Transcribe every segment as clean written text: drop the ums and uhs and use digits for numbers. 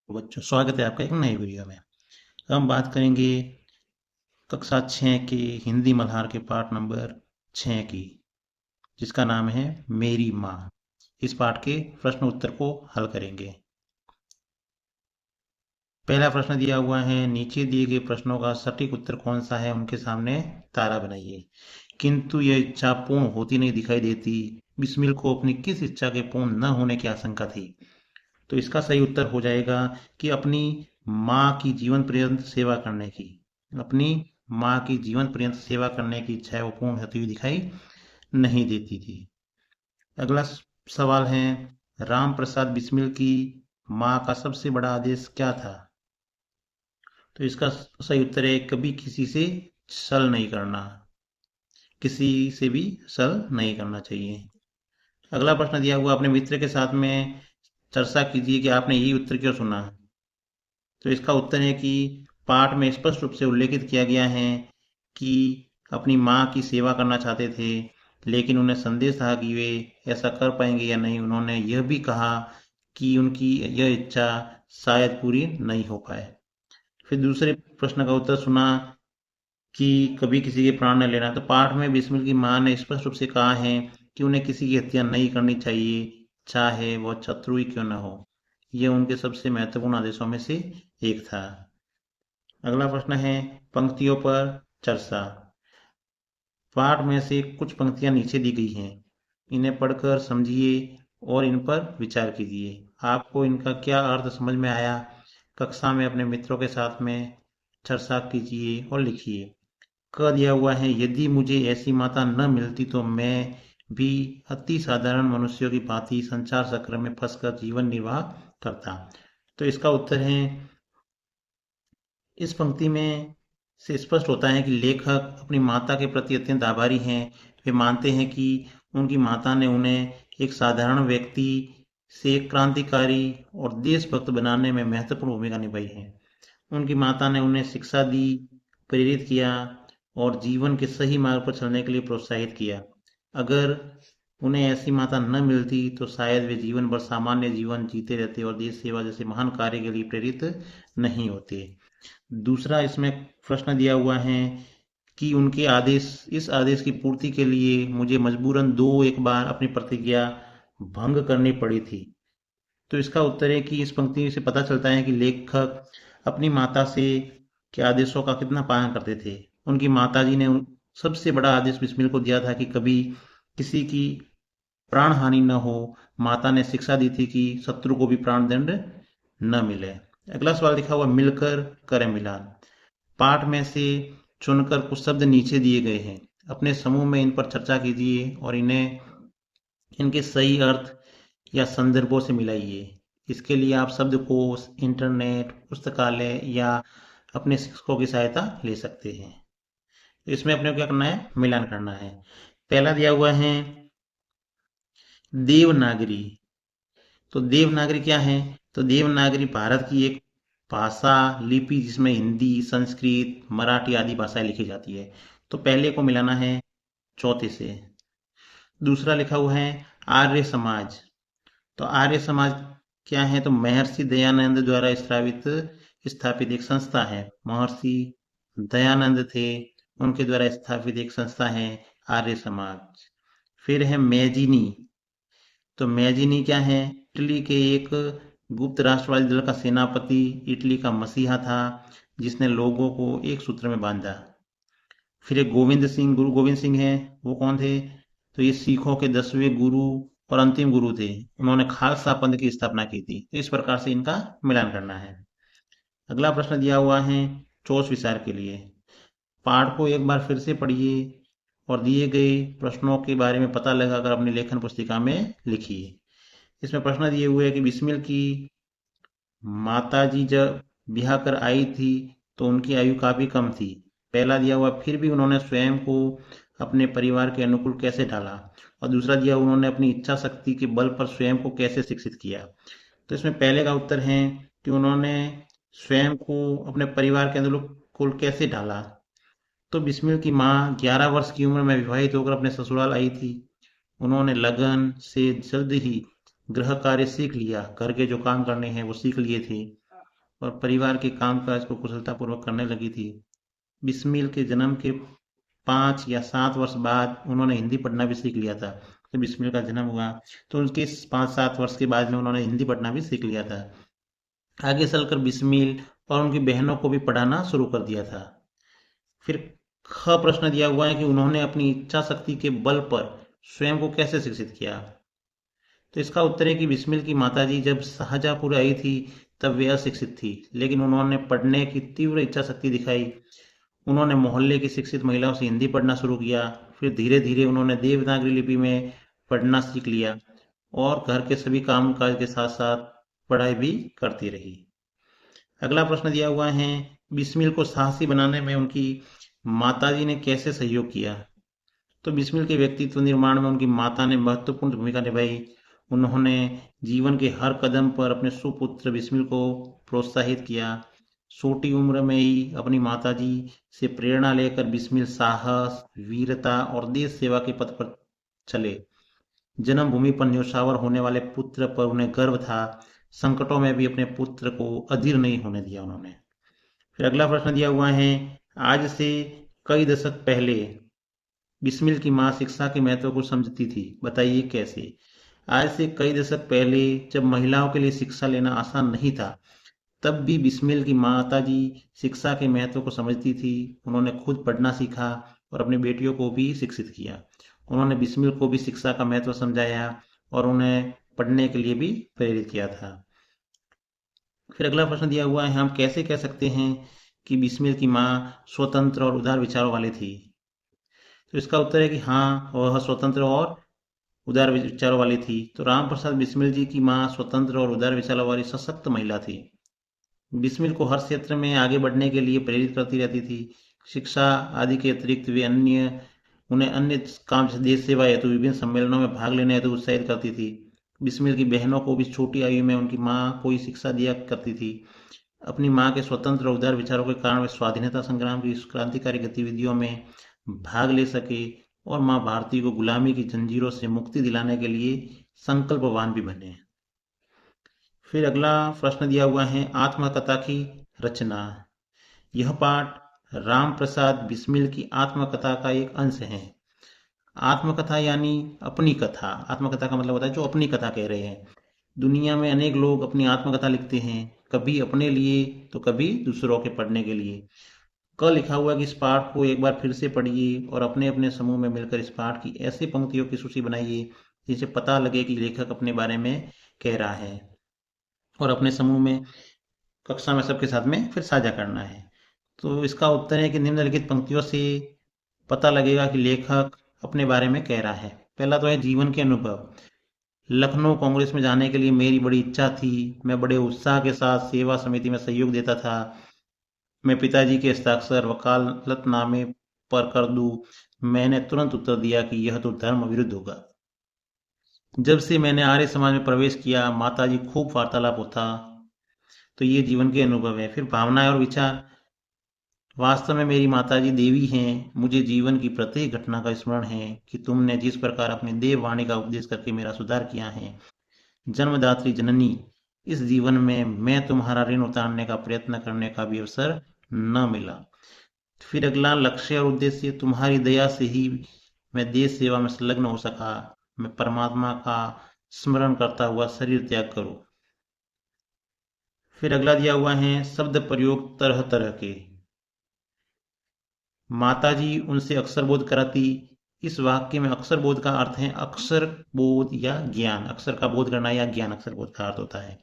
तो बच्चों, स्वागत है आपका एक नए वीडियो में। हम बात करेंगे कक्षा 6 के हिंदी मल्हार के पाठ नंबर 6 की, जिसका नाम है मेरी माँ। इस पाठ के प्रश्न उत्तर को हल करेंगे। पहला प्रश्न दिया हुआ है, नीचे दिए गए प्रश्नों का सटीक उत्तर कौन सा है, उनके सामने तारा बनाइए। किंतु यह इच्छा पूर्ण होती नहीं दिखाई देती। बिस्मिल को अपनी किस इच्छा के पूर्ण न होने की आशंका थी? तो इसका सही उत्तर हो जाएगा कि अपनी माँ की जीवन पर्यंत सेवा करने की। अपनी माँ की जीवन पर्यंत सेवा करने की इच्छा वो पूर्ण होती हुई दिखाई नहीं देती थी। अगला सवाल है, राम प्रसाद बिस्मिल की माँ का सबसे बड़ा आदेश क्या था? तो इसका सही उत्तर है, कभी किसी से छल नहीं करना। किसी से भी छल नहीं करना चाहिए। अगला प्रश्न दिया हुआ, अपने मित्र के साथ में चर्चा कीजिए कि आपने यही उत्तर क्यों चुना। तो इसका उत्तर है कि पाठ में स्पष्ट रूप से उल्लेखित किया गया है कि अपनी माँ की सेवा करना चाहते थे, लेकिन उन्हें संदेह था कि वे ऐसा कर पाएंगे या नहीं। उन्होंने यह भी कहा कि उनकी यह इच्छा शायद पूरी नहीं हो पाए। फिर दूसरे प्रश्न का उत्तर सुना कि कभी किसी के प्राण न लेना। तो पाठ में बिस्मिल की माँ ने स्पष्ट रूप से कहा है कि उन्हें किसी की हत्या नहीं करनी चाहिए, चाहे वह शत्रु ही क्यों न हो। यह उनके सबसे महत्वपूर्ण आदेशों में से एक था। अगला प्रश्न है, पंक्तियों पर चर्चा। पाठ में से कुछ पंक्तियां नीचे दी गई हैं, इन्हें पढ़कर समझिए और इन पर विचार कीजिए। आपको इनका क्या अर्थ समझ में आया, कक्षा में अपने मित्रों के साथ में चर्चा कीजिए और लिखिए। क दिया हुआ है, यदि मुझे ऐसी माता न मिलती तो मैं भी अति साधारण मनुष्यों की भांति संसार चक्र में फंसकर जीवन निर्वाह करता। तो इसका उत्तर है, इस पंक्ति में से स्पष्ट होता है कि लेखक अपनी माता के प्रति अत्यंत आभारी हैं। वे मानते हैं कि उनकी माता ने उन्हें एक साधारण व्यक्ति से एक क्रांतिकारी और देशभक्त बनाने में महत्वपूर्ण भूमिका निभाई है। उनकी माता ने उन्हें शिक्षा दी, प्रेरित किया और जीवन के सही मार्ग पर चलने के लिए प्रोत्साहित किया। अगर उन्हें ऐसी माता न मिलती तो शायद वे जीवन भर सामान्य जीवन जीते रहते और देश सेवा जैसे महान कार्य के लिए प्रेरित नहीं होते। दूसरा इसमें प्रश्न दिया हुआ है कि उनके आदेश इस आदेश की पूर्ति के लिए मुझे मजबूरन दो एक बार अपनी प्रतिज्ञा भंग करनी पड़ी थी। तो इसका उत्तर है कि इस पंक्ति से पता चलता है कि लेखक अपनी माता से के आदेशों का कितना पालन करते थे। उनकी माता जी ने सबसे बड़ा आदेश बिस्मिल को दिया था कि कभी किसी की प्राण हानि न हो। माता ने शिक्षा दी थी कि शत्रु को भी प्राण दंड न मिले। अगला सवाल लिखा हुआ, मिलकर करें मिलान। पाठ में से चुनकर कुछ शब्द नीचे दिए गए हैं, अपने समूह में इन पर चर्चा कीजिए और इन्हें इनके सही अर्थ या संदर्भों से मिलाइए। इसके लिए आप शब्दकोश, इंटरनेट, पुस्तकालय या अपने शिक्षकों की सहायता ले सकते हैं। तो इसमें अपने को क्या करना है, मिलान करना है। पहला दिया हुआ है देवनागरी। तो देवनागरी क्या है? तो देवनागरी भारत की एक भाषा लिपि जिसमें हिंदी, संस्कृत, मराठी आदि भाषाएं लिखी जाती है। तो पहले को मिलाना है चौथे से। दूसरा लिखा हुआ है आर्य समाज। तो आर्य समाज क्या है? तो महर्षि दयानंद द्वारा स्थापित एक संस्था है। महर्षि दयानंद थे, उनके द्वारा स्थापित एक संस्था है आर्य समाज। फिर है मैजिनी। तो मैजिनी क्या है? इटली के एक गुप्त राष्ट्रवादी दल का सेनापति, इटली का मसीहा था जिसने लोगों को एक सूत्र में बांधा। फिर एक गोविंद सिंह, गुरु गोविंद सिंह है। वो कौन थे? तो ये सिखों के 10वें गुरु और अंतिम गुरु थे। उन्होंने खालसा पंथ की स्थापना की थी। तो इस प्रकार से इनका मिलान करना है। अगला प्रश्न दिया हुआ है चोस विचार के लिए। पाठ को एक बार फिर से पढ़िए और दिए गए प्रश्नों के बारे में पता लगाकर अपनी लेखन पुस्तिका में लिखिए। इसमें प्रश्न दिए हुए हैं कि बिस्मिल की माताजी जब ब्याह कर आई थी तो उनकी आयु काफी कम थी। पहला दिया हुआ, फिर भी उन्होंने स्वयं को अपने परिवार के अनुकूल कैसे ढाला। और दूसरा दिया, उन्होंने अपनी इच्छा शक्ति के बल पर स्वयं को कैसे शिक्षित किया। तो इसमें पहले का उत्तर है कि उन्होंने स्वयं को अपने परिवार के अनुकूल कैसे ढाला। तो बिस्मिल की माँ 11 वर्ष की उम्र में विवाहित होकर अपने ससुराल आई थी। उन्होंने लगन से जल्द ही गृह कार्य सीख लिया, घर के जो काम करने हैं वो सीख लिए थे। और परिवार के कामकाज को कुशलतापूर्वक करने लगी थी। बिस्मिल के जन्म के 5 या 7 वर्ष बाद उन्होंने हिंदी पढ़ना भी सीख लिया था। जब बिस्मिल का जन्म हुआ तो उनके 5-7 वर्ष के बाद में उन्होंने हिंदी पढ़ना भी सीख लिया था। आगे चलकर बिस्मिल और उनकी बहनों को भी पढ़ाना शुरू कर दिया था। फिर ख प्रश्न दिया हुआ है कि उन्होंने अपनी इच्छा शक्ति के बल पर स्वयं को कैसे शिक्षित किया। तो इसका उत्तर है कि बिस्मिल की माताजी जब शाहजहाँपुर आई थी तब वे अशिक्षित थी, लेकिन उन्होंने पढ़ने की तीव्र इच्छा शक्ति दिखाई। उन्होंने मोहल्ले की शिक्षित महिलाओं से हिंदी पढ़ना शुरू किया। फिर धीरे धीरे उन्होंने देवनागरी लिपि में पढ़ना सीख लिया और घर के सभी काम काज के साथ साथ पढ़ाई भी करती रही। अगला प्रश्न दिया हुआ है, बिस्मिल को साहसी बनाने में उनकी माताजी ने कैसे सहयोग किया। तो बिस्मिल के व्यक्तित्व निर्माण में उनकी माता ने महत्वपूर्ण भूमिका निभाई। उन्होंने जीवन के हर कदम पर अपने सुपुत्र बिस्मिल को प्रोत्साहित किया। छोटी उम्र में ही अपनी माताजी से प्रेरणा लेकर बिस्मिल साहस, वीरता और देश सेवा के पथ पर चले। जन्मभूमि पर न्योछावर होने वाले पुत्र पर उन्हें गर्व था। संकटों में भी अपने पुत्र को अधीर नहीं होने दिया उन्होंने। फिर अगला प्रश्न दिया हुआ है, आज से कई दशक पहले बिस्मिल की मां शिक्षा के महत्व को समझती थी, बताइए कैसे। आज से कई दशक पहले जब महिलाओं के लिए शिक्षा लेना आसान नहीं था, तब भी बिस्मिल की माताजी शिक्षा के महत्व को समझती थी। उन्होंने खुद पढ़ना सीखा और अपनी बेटियों को भी शिक्षित किया। उन्होंने बिस्मिल को भी शिक्षा का महत्व समझाया और उन्हें पढ़ने के लिए भी प्रेरित किया था। फिर अगला प्रश्न दिया हुआ है, हम कैसे कह सकते हैं कि बिस्मिल की माँ स्वतंत्र और उदार विचारों वाली थी। तो इसका उत्तर है कि हाँ, वह स्वतंत्र और उदार विचारों वाली थी। तो राम प्रसाद बिस्मिल जी की माँ स्वतंत्र और उदार विचारों वाली सशक्त महिला थी। बिस्मिल को हर क्षेत्र में आगे बढ़ने के लिए प्रेरित करती रहती थी। शिक्षा आदि के अतिरिक्त वे उन्हें अन्य काम जैसे देश सेवा हेतु विभिन्न सम्मेलनों में भाग लेने हेतु उत्साहित करती थी। बिस्मिल की बहनों को भी छोटी आयु में उनकी माँ को ही शिक्षा दिया करती थी। अपनी माँ के स्वतंत्र और उदार विचारों के कारण वे स्वाधीनता संग्राम की क्रांतिकारी गतिविधियों में भाग ले सके और माँ भारती को गुलामी की जंजीरों से मुक्ति दिलाने के लिए संकल्पवान भी बने। फिर अगला प्रश्न दिया हुआ है, आत्मकथा की रचना। यह पाठ राम प्रसाद बिस्मिल की आत्मकथा का एक अंश है। आत्मकथा यानी अपनी कथा। आत्मकथा का मतलब होता है जो अपनी कथा कह रहे हैं। दुनिया में अनेक लोग अपनी आत्मकथा लिखते हैं, कभी अपने लिए तो कभी दूसरों के पढ़ने के लिए। क लिखा हुआ कि इस पाठ को एक बार फिर से पढ़िए और अपने अपने समूह में मिलकर इस पाठ की ऐसी पंक्तियों की सूची बनाइए जिनसे पता लगे कि लेखक अपने बारे में कह रहा है और अपने समूह में कक्षा में सबके साथ में फिर साझा करना है। तो इसका उत्तर है कि निम्नलिखित पंक्तियों से पता लगेगा कि लेखक अपने बारे में कह रहा है। पहला तो है जीवन के अनुभव। लखनऊ कांग्रेस में जाने के लिए मेरी बड़ी इच्छा थी। मैं बड़े उत्साह के साथ सेवा समिति में सहयोग देता था। मैं पिताजी के हस्ताक्षर वकालतनामे पर कर दूं। मैंने तुरंत उत्तर दिया कि यह तो धर्म विरुद्ध होगा। जब से मैंने आर्य समाज में प्रवेश किया, माताजी खूब वार्तालाप होता। तो ये जीवन के अनुभव है। फिर भावनाएं और विचार। वास्तव में मेरी माताजी देवी हैं। मुझे जीवन की प्रत्येक घटना का स्मरण है कि तुमने जिस प्रकार अपनी देववाणी का उपदेश करके मेरा सुधार किया है। जन्मदात्री जननी, इस जीवन में मैं तुम्हारा ऋण उतारने का प्रयत्न करने का भी अवसर न मिला। फिर अगला लक्ष्य और उद्देश्य। तुम्हारी दया से ही मैं देश सेवा में संलग्न हो सका। मैं परमात्मा का स्मरण करता हुआ शरीर त्याग करूं। फिर अगला दिया हुआ है शब्द प्रयोग तरह तरह के। माताजी उनसे अक्षर बोध कराती। इस वाक्य में अक्षर बोध का अर्थ है अक्षर बोध या ज्ञान। अक्षर का बोध करना या ज्ञान अक्षर बोध का अर्थ होता है।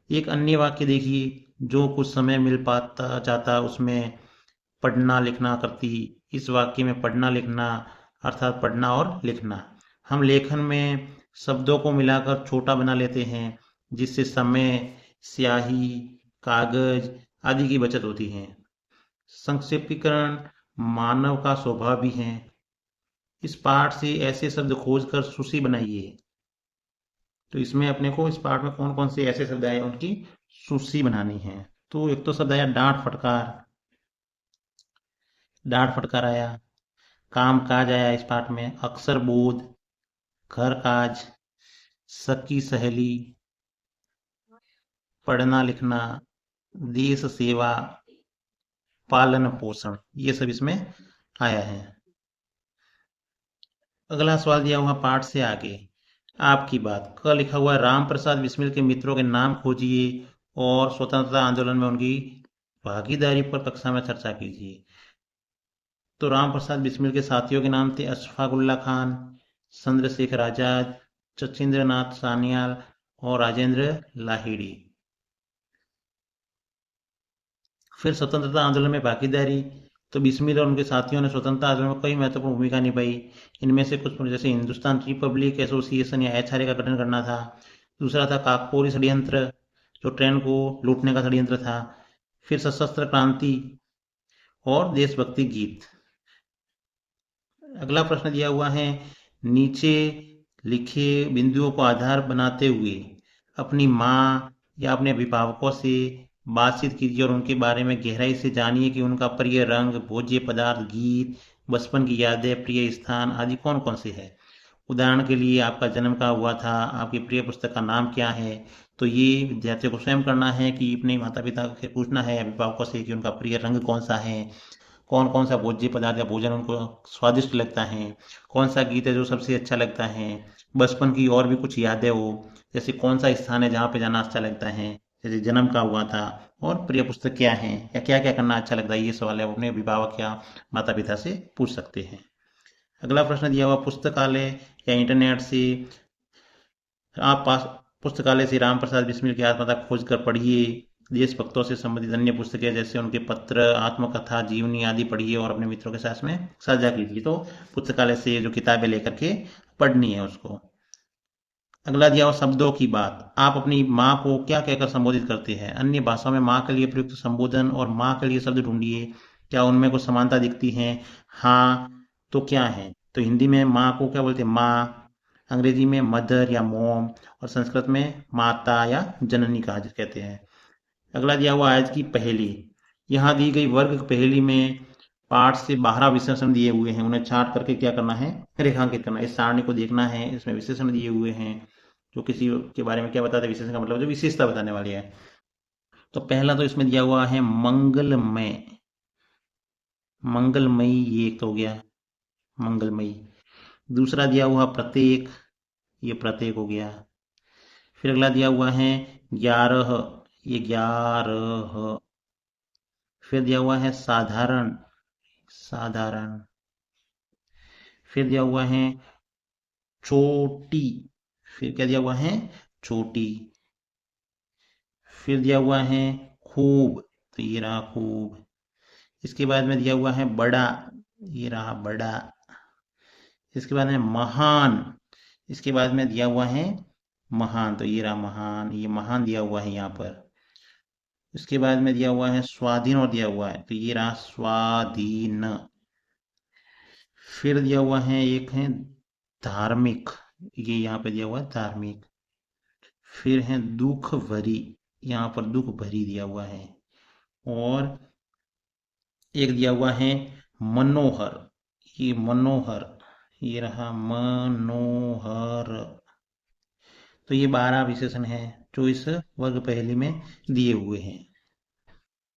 एक अन्य वाक्य देखिए, जो कुछ समय मिल पाता जाता उसमें पढ़ना लिखना करती। इस वाक्य में पढ़ना लिखना अर्थात पढ़ना और लिखना। हम लेखन में शब्दों को मिलाकर छोटा बना लेते हैं, जिससे समय, स्याही, कागज आदि की बचत होती है। संक्षेपीकरण मानव का स्वभाव भी है। इस पाठ से ऐसे शब्द खोजकर सूची बनाइए। तो इसमें अपने को इस पाठ में कौन कौन से ऐसे शब्द आए उनकी सूची बनानी है। तो एक तो शब्द आया डांट फटकार। डांट फटकार आया। काम काज आया इस पाठ में। अक्षर बोध, घर काज, सकी सहेली, पढ़ना लिखना, देश सेवा, पालन पोषण, ये सब इसमें आया है। अगला सवाल दिया हुआ पाठ से आगे, आपकी बात। क लिखा हुआ है, राम प्रसाद बिस्मिल के मित्रों के नाम खोजिए और स्वतंत्रता आंदोलन में उनकी भागीदारी पर कक्षा में चर्चा कीजिए। तो राम प्रसाद बिस्मिल के साथियों के नाम थे अशफाक उल्ला खान, चंद्रशेखर आजाद, सचिंद्र नाथ सान्याल और राजेंद्र लाहिड़ी। फिर स्वतंत्रता आंदोलन में भागीदारी, तो बिस्मिल और उनके साथियों ने स्वतंत्रता आंदोलन में कई महत्वपूर्ण भूमिका निभाई। इनमें से कुछ जैसे हिंदुस्तान रिपब्लिक एसोसिएशन या एचआरए का गठन करना था। दूसरा था काकोरी षड्यंत्र, जो ट्रेन को लूटने का षड्यंत्र था। फिर सशस्त्र क्रांति और देशभक्ति गीत। अगला प्रश्न दिया हुआ है, नीचे लिखे बिंदुओं को आधार बनाते हुए अपनी माँ या अपने अभिभावकों से बातचीत कीजिए और उनके बारे में गहराई से जानिए कि उनका प्रिय रंग, भोज्य पदार्थ, गीत, बचपन की यादें, प्रिय स्थान आदि कौन कौन से है। उदाहरण के लिए, आपका जन्म कहाँ हुआ था, आपकी प्रिय पुस्तक का नाम क्या है। तो ये विद्यार्थियों को स्वयं करना है कि अपने माता पिता से पूछना है, अभिभावकों से, कि उनका प्रिय रंग कौन सा है, कौन कौन सा भोज्य पदार्थ या भोजन उनको स्वादिष्ट लगता है, कौन सा गीत है जो सबसे अच्छा लगता है, बचपन की और भी कुछ यादें हो, जैसे कौन सा स्थान है जहाँ पे जाना अच्छा लगता है, जैसे जन्म का हुआ था, और प्रिय पुस्तक क्या है या क्या क्या करना अच्छा लगता है। ये सवाल है, आप अपने अभिभावक या माता पिता से पूछ सकते हैं। अगला प्रश्न दिया हुआ, पुस्तकालय या इंटरनेट से आप पास पुस्तकालय से राम प्रसाद बिस्मिल की आत्मकथा खोज कर पढ़िए। देशभक्तों से संबंधित अन्य पुस्तकें जैसे उनके पत्र, आत्मकथा, जीवनी आदि पढ़िए और अपने मित्रों के साथ में साझा कीजिए। तो पुस्तकालय से जो किताबें लेकर के पढ़नी है उसको। अगला दिया हुआ, शब्दों की बात। आप अपनी माँ को क्या कहकर संबोधित करते हैं। अन्य भाषाओं में माँ के लिए प्रयुक्त संबोधन और माँ के लिए शब्द ढूंढिए। क्या उनमें कुछ समानता दिखती है? हाँ, तो क्या है? तो हिंदी में माँ को क्या बोलते हैं? माँ। अंग्रेजी में मदर या मॉम, और संस्कृत में माता या जननी कहा कहते हैं। अगला दिया हुआ, आज की पहेली। यहाँ दी गई वर्ग पहेली में पाठ से 12 विशेषण दिए हुए हैं, उन्हें छांट करके क्या करना है? रेखांकित करना है। इस सारणी को देखना है, इसमें विशेषण दिए हुए हैं जो किसी के बारे में क्या बताते हैं। विशेषण का मतलब जो विशेषता बताने वाली है। तो पहला तो इसमें दिया हुआ है मंगलमय। मंगलमयी, ये एक तो हो गया मंगलमयी। दूसरा दिया हुआ प्रत्येक, ये प्रत्येक हो गया। फिर अगला दिया हुआ है 11, ये 11। फिर दिया हुआ है साधारण, साधारण। फिर दिया हुआ है चोटी, फिर क्या दिया हुआ है? चोटी। फिर दिया हुआ है खूब, तो ये रहा खूब। इसके बाद में दिया हुआ है बड़ा, ये रहा बड़ा। इसके बाद में महान, इसके बाद में दिया हुआ है महान, तो ये रहा महान, ये महान दिया हुआ है यहाँ पर। इसके बाद में दिया हुआ है स्वाधीन, और दिया हुआ है, तो ये रहा स्वाधीन। फिर दिया हुआ है एक है धार्मिक, ये यहाँ पे दिया हुआ है धार्मिक। फिर है दुख भरी, यहाँ पर दुख भरी दिया हुआ है। और एक दिया हुआ है मनोहर, ये मनोहर, ये रहा मनोहर। तो ये 12 विशेषण हैं जो इस वर्ग पहेली में दिए हुए हैं।